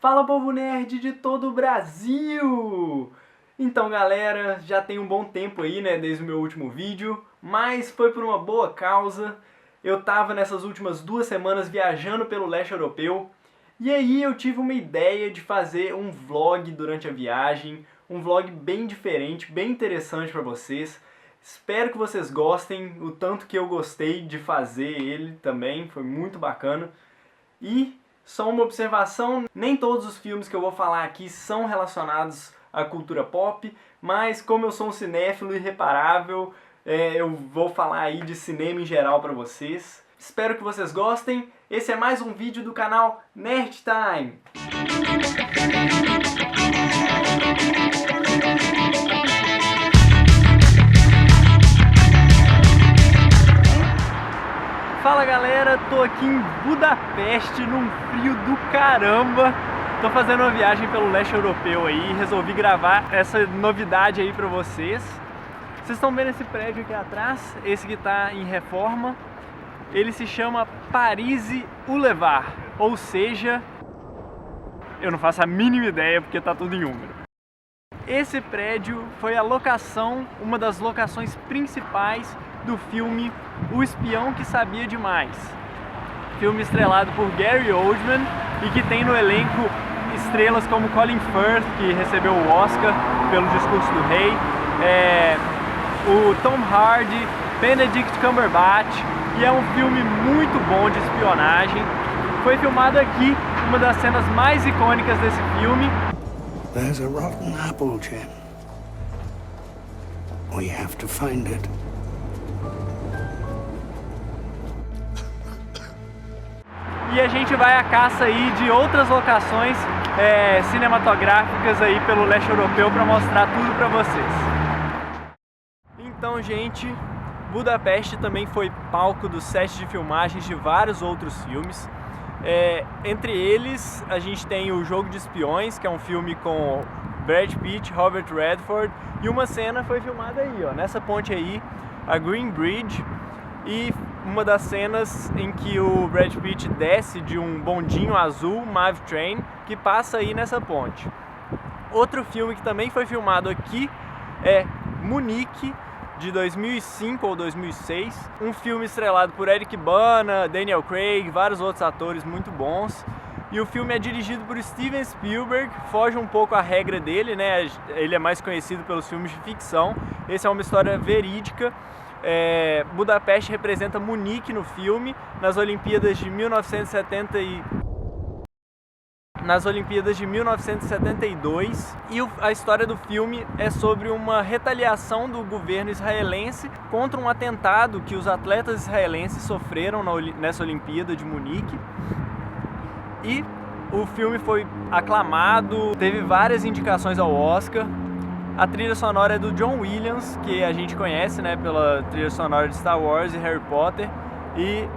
Fala, povo nerd de todo o Brasil! Então, galera, já tem um bom tempo aí, né, desde o meu último vídeo, mas foi por uma boa causa. Eu tava nessas últimas 2 semanas viajando pelo leste europeu, e aí eu tive uma ideia de fazer um vlog durante a viagem, um vlog bem diferente, bem interessante pra vocês. Espero que vocês gostem, o tanto que eu gostei de fazer ele também, foi muito bacana. E só uma observação, nem todos os filmes que eu vou falar aqui são relacionados à cultura pop, mas como eu sou um cinéfilo irreparável, eu vou falar aí de cinema em geral pra vocês. Espero que vocês gostem. Esse é mais um vídeo do canal Nerd Time. Fala galera, tô aqui em Budapeste, num frio do caramba. Tô fazendo uma viagem pelo leste europeu aí e resolvi gravar essa novidade aí pra vocês. Vocês estão vendo esse prédio aqui atrás? Esse que tá em reforma. Ele se chama Parise Boulevard, ou seja, eu não faço a mínima ideia porque tá tudo em húngaro. Esse prédio foi a locação, uma das locações principais do filme O Espião que Sabia Demais. Filme estrelado por Gary Oldman e que tem no elenco estrelas como Colin Firth, que recebeu o Oscar pelo Discurso do Rei, o Tom Hardy, Benedict Cumberbatch, e é um filme muito bom de espionagem. Foi filmado aqui, uma das cenas mais icônicas desse filme. There's a rotten apple, Jim. We have to find it. E a gente vai à caça aí de outras locações cinematográficas aí pelo leste europeu para mostrar tudo para vocês. Então, gente, Budapeste também foi palco do set de filmagens de vários outros filmes. Entre eles, a gente tem o Jogo de Espiões, que é um filme com Brad Pitt, Robert Redford, e uma cena foi filmada aí, ó, nessa ponte aí, a Green Bridge, e uma das cenas em que o Brad Pitt desce de um bondinho azul, Mav Train, que passa aí nessa ponte. Outro filme que também foi filmado aqui é Munique, de 2005 ou 2006, um filme estrelado por Eric Bana, Daniel Craig, vários outros atores muito bons. E o filme é dirigido por Steven Spielberg, foge um pouco à regra dele, né? Ele é mais conhecido pelos filmes de ficção. Essa é uma história verídica. Budapeste representa Munique no filme, nas Olimpíadas de 1972, e a história do filme é sobre uma retaliação do governo israelense contra um atentado que os atletas israelenses sofreram nessa Olimpíada de Munique. E o filme foi aclamado, teve várias indicações ao Oscar. A trilha sonora é do John Williams, que a gente conhece, né, pela trilha sonora de Star Wars e Harry Potter. E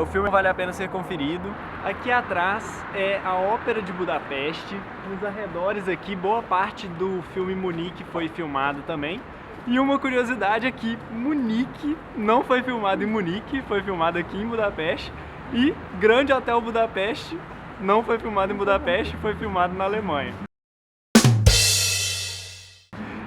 o filme vale a pena ser conferido. Aqui atrás é a Ópera de Budapeste. Nos arredores aqui, boa parte do filme Munique foi filmado também. E uma curiosidade é que Munique não foi filmado em Munique, foi filmado aqui em Budapeste. E Grande Hotel Budapeste não foi filmado em Budapeste, foi filmado na Alemanha.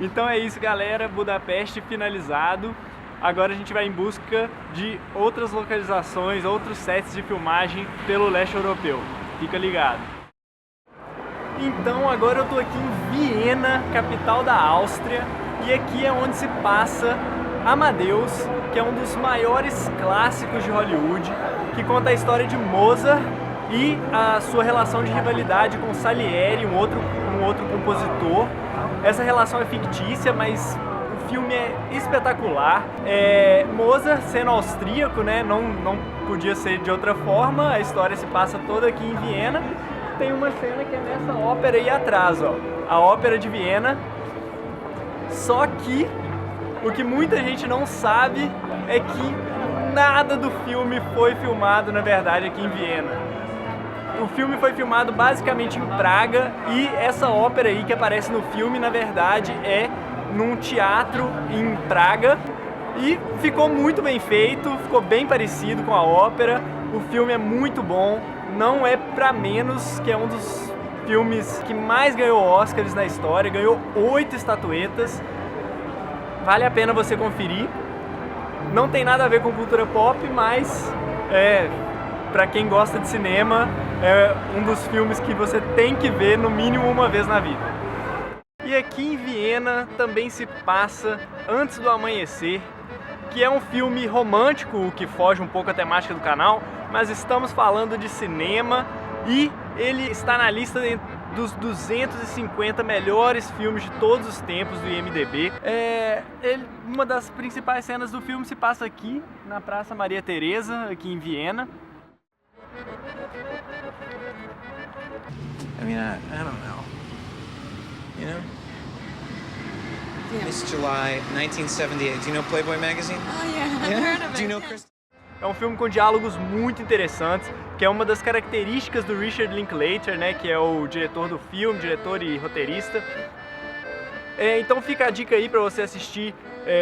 Então é isso, galera, Budapeste finalizado. Agora a gente vai em busca de outras localizações, outros sets de filmagem pelo leste europeu. Fica ligado. Então agora eu tô aqui em Viena, capital da Áustria, e aqui é onde se passa Amadeus, que é um dos maiores clássicos de Hollywood, que conta a história de Mozart e a sua relação de rivalidade com Salieri, um outro compositor. Essa relação é fictícia, mas o filme é espetacular. Mozart, sendo austríaco, né, não podia ser de outra forma, a história se passa toda aqui em Viena. Tem uma cena que é nessa ópera aí atrás, ó, a Ópera de Viena. Só que o que muita gente não sabe é que nada do filme foi filmado, na verdade, aqui em Viena. O filme foi filmado basicamente em Praga, e essa ópera aí que aparece no filme, na verdade, é num teatro em Praga, e ficou muito bem feito, ficou bem parecido com a ópera. O filme é muito bom, não é pra menos que é um dos filmes que mais ganhou Oscars na história, ganhou 8 estatuetas. Vale a pena você conferir. Não tem nada a ver com cultura pop, mas pra quem gosta de cinema, é um dos filmes que você tem que ver no mínimo uma vez na vida. E aqui em Viena também se passa Antes do Amanhecer, que é um filme romântico, o que foge um pouco a temática do canal, mas estamos falando de cinema e ele está na lista dos 250 melhores filmes de todos os tempos do IMDb. Uma das principais cenas do filme se passa aqui, na Praça Maria Teresa, aqui em Viena. I mean, I don't know. You know? Yeah. Miss July, 1978. Do you know Playboy magazine? Oh yeah, I've heard of it. Do you know Chris? É um filme com diálogos muito interessantes, que é uma das características do Richard Linklater, né, que é o diretor do filme, diretor e roteirista. Então fica a dica aí para você assistir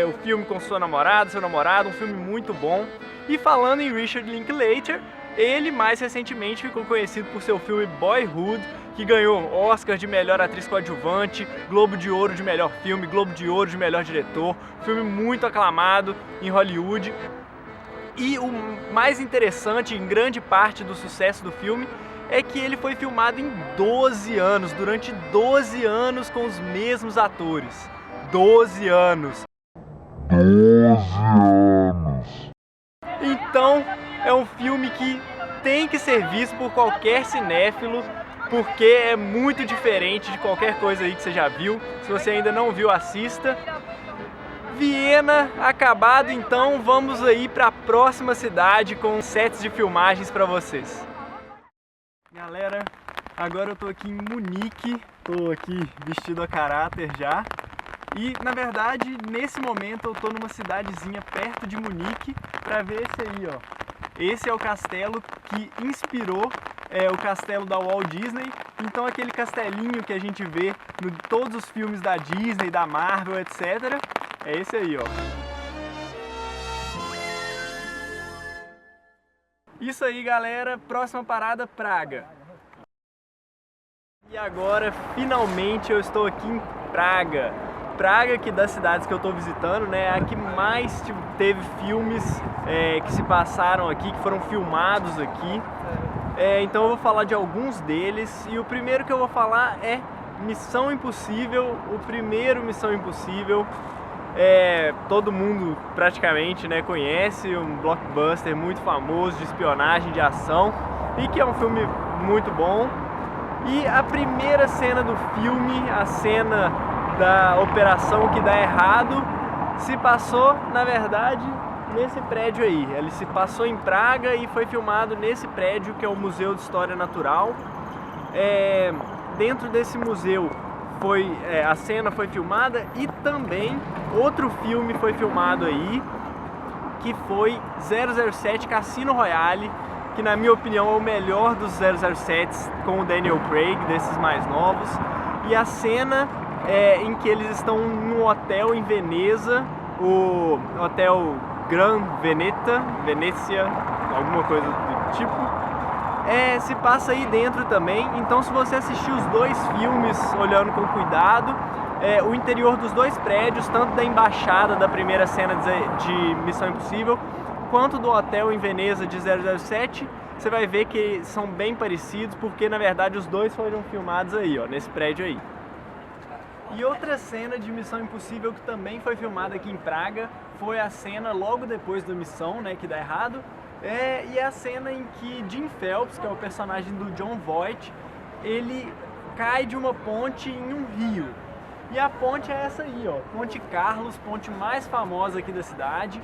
o filme com sua namorada, seu namorado, um filme muito bom. E falando em Richard Linklater, ele mais recentemente ficou conhecido por seu filme Boyhood, que ganhou Oscar de melhor atriz coadjuvante, Globo de Ouro de melhor filme, Globo de Ouro de melhor diretor, filme muito aclamado em Hollywood. E o mais interessante, em grande parte do sucesso do filme, é que ele foi filmado em 12 anos, durante 12 anos com os mesmos atores. 12 anos. 12 anos. Então, é um filme que tem que ser visto por qualquer cinéfilo, porque é muito diferente de qualquer coisa aí que você já viu. Se você ainda não viu, assista. Viena acabado, então vamos aí para a próxima cidade com sets de filmagens para vocês. Galera, agora eu tô aqui em Munique, tô aqui vestido a caráter já. E na verdade, nesse momento eu tô numa cidadezinha perto de Munique para ver esse aí, ó. Esse é o castelo que inspirou o castelo da Walt Disney. Então aquele castelinho que a gente vê em todos os filmes da Disney, da Marvel, etc. É esse aí, ó. Isso aí, galera. Próxima parada, Praga. E agora, finalmente, eu estou aqui em Praga. Praga, que das cidades que eu estou visitando, né, é a que mais teve filmes que se passaram aqui, que foram filmados aqui. Então eu vou falar de alguns deles. E o primeiro que eu vou falar é Missão Impossível, o primeiro Missão Impossível. Todo mundo praticamente, né, conhece, um blockbuster muito famoso de espionagem, de ação, e que é um filme muito bom. E a primeira cena do filme, a cena da operação que dá errado, se passou, na verdade, nesse prédio aí. Ele se passou em Praga e foi filmado nesse prédio, que é o Museu de História Natural. Dentro desse museu a cena foi filmada, e também outro filme foi filmado aí, que foi 007 Cassino Royale, que na minha opinião é o melhor dos 007s, com o Daniel Craig, desses mais novos. E a cena em que eles estão num hotel em Veneza, o Hotel Gran Venezia, alguma coisa do tipo. Se passa aí dentro também. Então, se você assistir os dois filmes olhando com cuidado, o interior dos dois prédios, tanto da embaixada da primeira cena de Missão Impossível, quanto do hotel em Veneza de 007, você vai ver que são bem parecidos, porque na verdade os dois foram filmados aí, ó, nesse prédio aí. E outra cena de Missão Impossível que também foi filmada aqui em Praga foi a cena logo depois da missão, né, que dá errado. E é a cena em que Jim Phelps, que é o personagem do Jon Voight, ele cai de uma ponte em um rio. E a ponte é essa aí, ó, Ponte Carlos, ponte mais famosa aqui da cidade.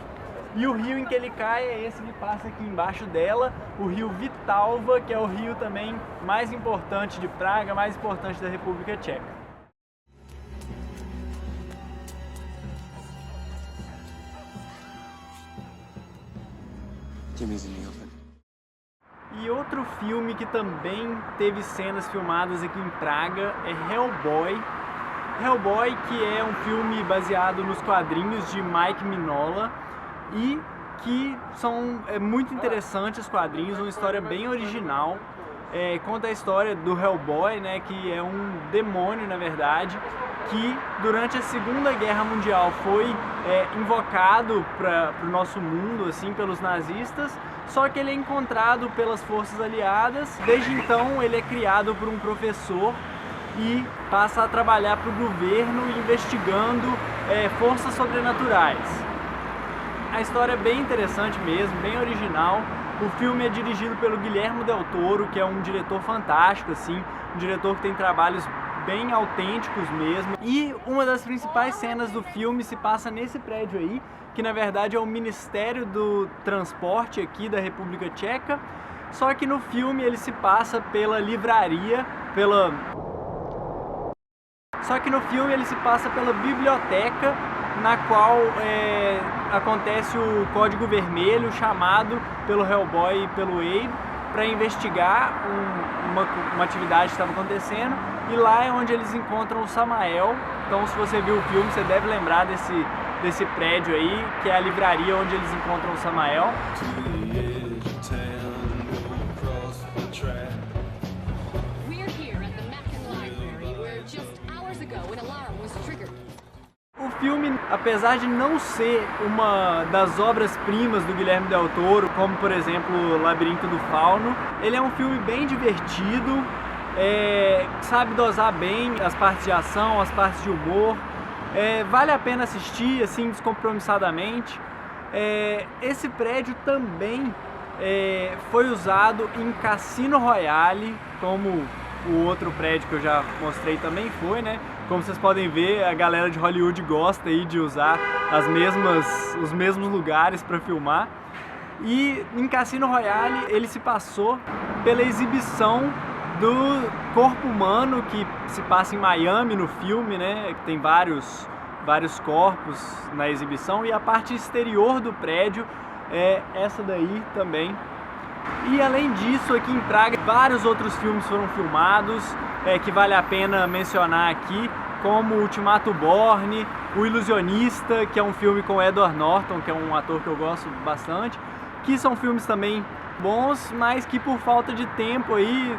E o rio em que ele cai é esse que passa aqui embaixo dela, o rio Vitalva, que é o rio também mais importante de Praga, mais importante da República Tcheca. E outro filme que também teve cenas filmadas aqui em Praga é Hellboy. Hellboy, que é um filme baseado nos quadrinhos de Mike Mignola, e que são muito interessantes os quadrinhos, uma história bem original. conta a história do Hellboy, né, que é um demônio, na verdade, que durante a Segunda Guerra Mundial foi invocado para o nosso mundo, assim, pelos nazistas, só que ele é encontrado pelas forças aliadas. Desde então ele é criado por um professor e passa a trabalhar para o governo investigando forças sobrenaturais. A história é bem interessante mesmo, bem original. O filme é dirigido pelo Guillermo del Toro, que é um diretor fantástico, assim, um diretor que tem trabalhos bem autênticos mesmo. E uma das principais cenas do filme se passa nesse prédio aí, que na verdade é o Ministério do Transporte aqui da República Tcheca. Só que no filme ele se passa pela livraria, pela biblioteca, na qual acontece o Código Vermelho, chamado pelo Hellboy e pelo Abe para investigar uma atividade que estava acontecendo, e lá é onde eles encontram o Samael. Então, se você viu o filme, você deve lembrar desse prédio aí, que é a livraria onde eles encontram o Samael. O filme, apesar de não ser uma das obras-primas do Guillermo del Toro, como por exemplo O Labirinto do Fauno, ele é um filme bem divertido, sabe dosar bem as partes de ação, as partes de humor, vale a pena assistir assim descompromissadamente. Esse prédio também foi usado em Cassino Royale, como o outro prédio que eu já mostrei também foi, né? Como vocês podem ver, a galera de Hollywood gosta aí de usar os mesmos lugares para filmar. E em Cassino Royale ele se passou pela exibição do corpo humano, que se passa em Miami no filme, né? Tem vários corpos na exibição, e a parte exterior do prédio é essa daí também. E além disso, aqui em Praga, vários outros filmes foram filmados, que vale a pena mencionar aqui, como Ultimato Borne, O Ilusionista, que é um filme com Edward Norton, que é um ator que eu gosto bastante, que são filmes também bons, mas que por falta de tempo aí,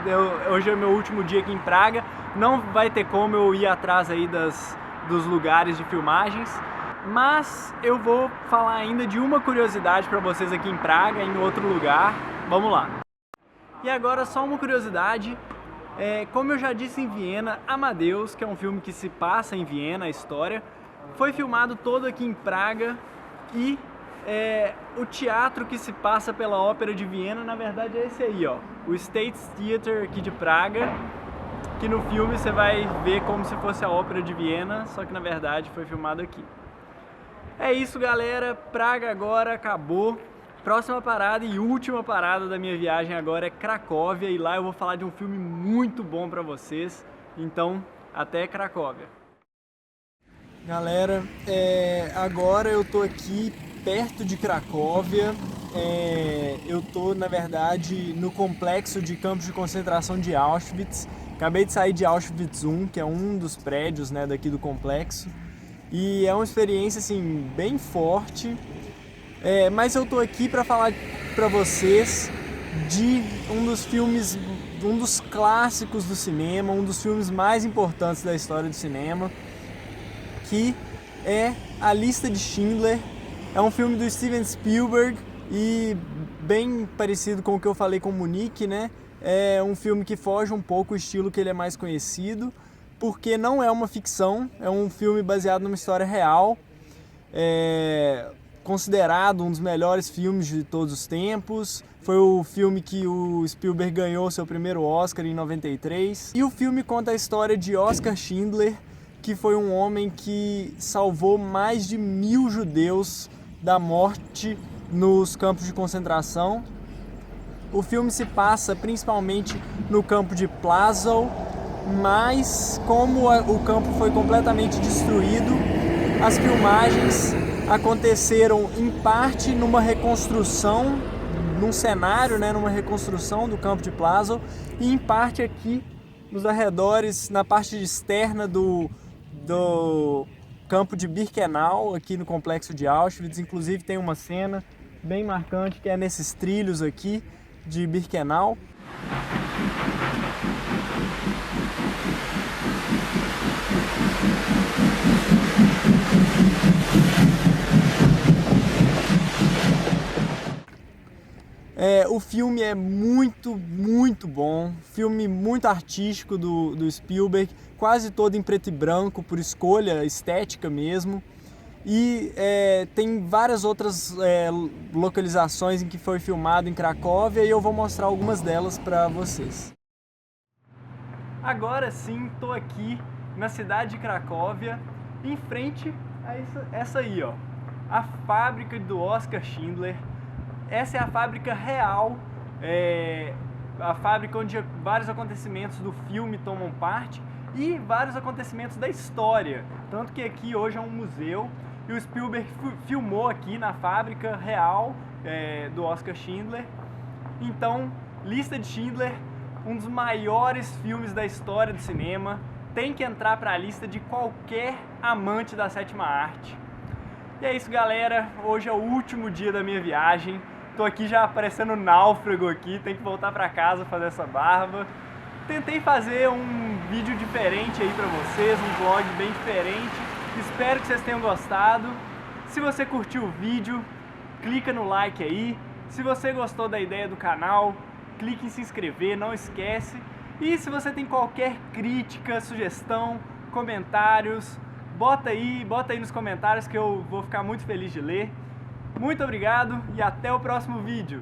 hoje é meu último dia aqui em Praga, não vai ter como eu ir atrás aí dos lugares de filmagens. Mas eu vou falar ainda de uma curiosidade para vocês aqui em Praga, em outro lugar. Vamos lá. E agora só uma curiosidade. Como eu já disse em Viena, Amadeus, que é um filme que se passa em Viena, a história, foi filmado todo aqui em Praga, e o teatro que se passa pela Ópera de Viena, na verdade é esse aí, ó, o State Theater aqui de Praga, que no filme você vai ver como se fosse a Ópera de Viena, só que na verdade foi filmado aqui. É isso, galera, Praga agora acabou. Próxima parada e última parada da minha viagem agora é Cracóvia, e lá eu vou falar de um filme muito bom pra vocês. Então, até Cracóvia. Galera, agora eu tô aqui perto de Cracóvia. Eu tô, na verdade, no complexo de campos de concentração de Auschwitz. Acabei de sair de Auschwitz I, que é um dos prédios, né, daqui do complexo. E é uma experiência assim bem forte, mas eu tô aqui para falar para vocês de um dos filmes, um dos clássicos do cinema, um dos filmes mais importantes da história do cinema, que é A Lista de Schindler. É um filme do Steven Spielberg e bem parecido com o que eu falei com Munique, né? É um filme que foge um pouco o estilo que ele é mais conhecido, porque não é uma ficção, é um filme baseado numa história real, considerado um dos melhores filmes de todos os tempos. Foi o filme que o Spielberg ganhou seu primeiro Oscar em 93. E o filme conta a história de Oskar Schindler, que foi um homem que salvou mais de 1000 judeus da morte nos campos de concentração. O filme se passa principalmente no campo de Plaszow, mas como o campo foi completamente destruído, as filmagens aconteceram em parte numa reconstrução, num cenário, né, numa reconstrução do campo de Plaszow, e em parte aqui nos arredores, na parte externa do campo de Birkenau, aqui no complexo de Auschwitz. Inclusive tem uma cena bem marcante que é nesses trilhos aqui de Birkenau. O filme é muito, muito bom, filme muito artístico do Spielberg, quase todo em preto e branco, por escolha estética mesmo. E tem várias outras localizações em que foi filmado em Cracóvia e eu vou mostrar algumas delas para vocês. Agora sim, estou aqui na cidade de Cracóvia, em frente a essa aí, ó, a fábrica do Oskar Schindler. Essa é a fábrica real, a fábrica onde vários acontecimentos do filme tomam parte e vários acontecimentos da história. Tanto que aqui hoje é um museu e o Spielberg filmou aqui na fábrica real do Oskar Schindler. Então, Lista de Schindler, um dos maiores filmes da história do cinema, tem que entrar para a lista de qualquer amante da sétima arte. E é isso, galera, hoje é o último dia da minha viagem. Tô aqui já parecendo náufrago aqui, tem que voltar para casa fazer essa barba. Tentei fazer um vídeo diferente aí para vocês, um vlog bem diferente. Espero que vocês tenham gostado. Se você curtiu o vídeo, clica no like aí. Se você gostou da ideia do canal, clique em se inscrever, não esquece. E se você tem qualquer crítica, sugestão, comentários, bota aí nos comentários que eu vou ficar muito feliz de ler. Muito obrigado e até o próximo vídeo.